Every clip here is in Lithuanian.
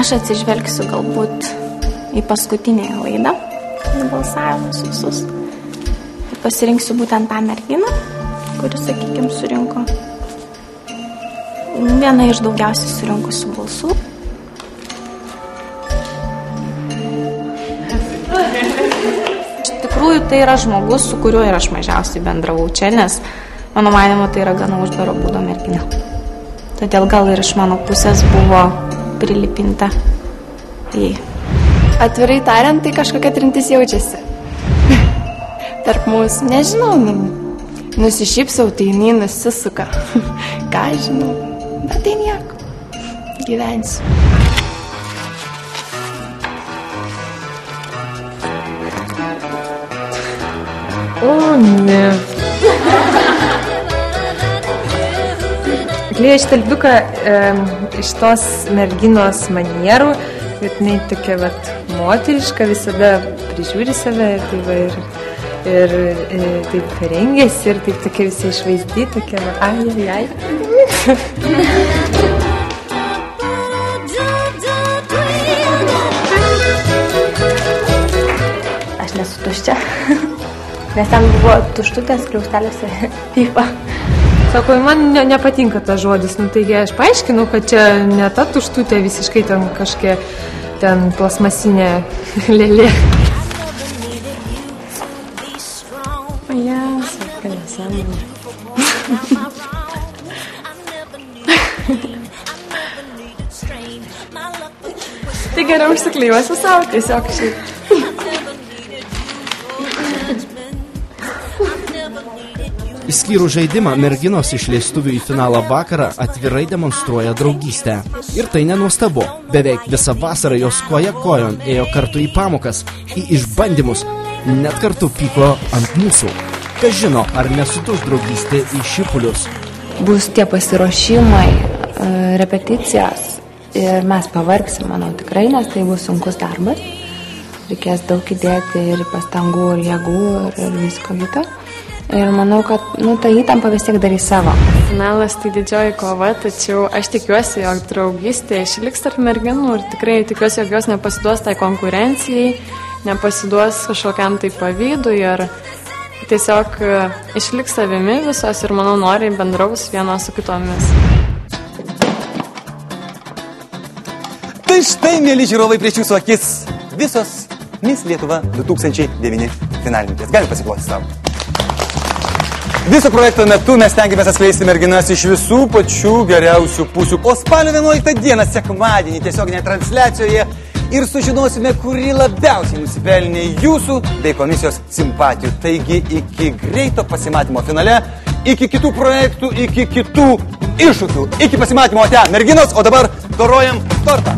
Aš atsižvelgsiu galbūt į paskutinę laidą, į balsavimus visus. Ir pasirinksiu būtent tą merginą, kuris, sakykime, surinko viena iš daugiausiai surinkusių balsų. Iš tikrųjų, tai yra žmogus, su kuriuo ir aš mažiausiai bendravau čia, nes mano manymu tai yra gana uždaro būdo mergina. Todėl gal ir iš mano pusės buvo prilipinta į... Atvirai tariant, tai kažkokia trintis jaučiasi. Tarp mūsų, nežinau, nusišypsau, tai jinai nusisuka. Ką žinau, bet tai nieko. Gyvensiu. O, ne. Klėja štalbiuką iš tos merginos manierų, kad jinai tokia moteriška, visada prižiūri save ir taip rengėsi ir taip tokia visi išvaizdi, tokia ai. Aš nesu tuščia, nes ten buvo tuštutės kliausteliuose pipa. Sako, man nepatinka tas žodis, taigi aš paaiškinu, kad čia ne ta tuštutė visiškai ten kažkokia ten plasmasinė lėlė. Sako, nesąmonė. Tai geriau užsiklijuosiu savo, tiesiog šiaip. Išskyrus žaidimą, merginos išleistuvių į finalą vakarą atvirai demonstruoja draugystę. Ir tai nenuostabu. Beveik visą vasarą jos koja kojon ėjo kartu į pamokas, į išbandymus, net kartu pyko ant mūsų. Kas žino, ar nesuduš draugystė į šipulius. Bus tie pasiruošimai, repeticijos ir mes pavargsim, manau, tikrai, nes tai bus sunkus darbas. Reikės daug įdėti ir pastangų, ir jėgų, ir visko kito. Ir manau, kad ta įtampa vis tiek darys savo. Finalas tai didžioji kova, tačiau aš tikiuosi, jog draugystė išliks tarp merginų ir tikrai tikiuosi, jog jos nepasiduos tai konkurencijai, nepasiduos kažkokiam tai pavydui ir tiesiog išliks savimi visos ir, manau, noriai bendraus vienos su kitomis. Tai štai, mėly žiūrovai, prieš jūsų akis visos Miss Lietuva 2009 finalininkės. Gali pasikloti savo. Viso projekto metu mes stengiamės atskleisti merginas iš visų pačių geriausių pusių. O spalio 11 dieną, sekmadienį, tiesioginėje transliacijoje ir sužinosime, kuri labiausiai nusipelnė jūsų bei komisijos simpatijų. Taigi iki greito pasimatymo finale, iki kitų projektų, iki kitų iššūkių. Iki pasimatymo ten, merginos, o dabar dorojam tortą.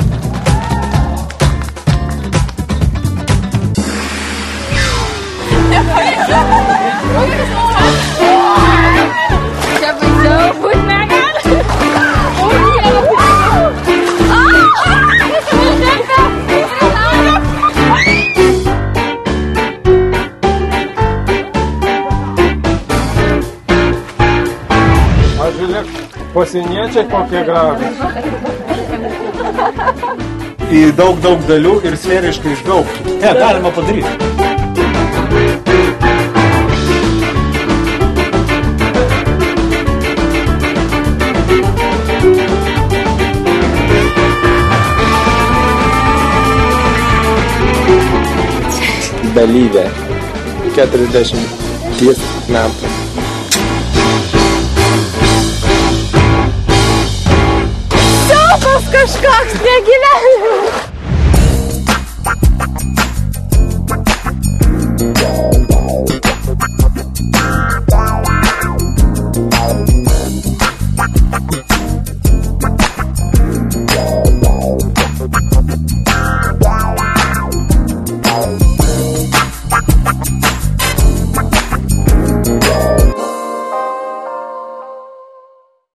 Pasieniečiai kokie gražūs. Į daug dalių ir sferiškai išgaubtų. Galima padaryti. Dalyvė 40 metų. Kažkoks negyvenimas.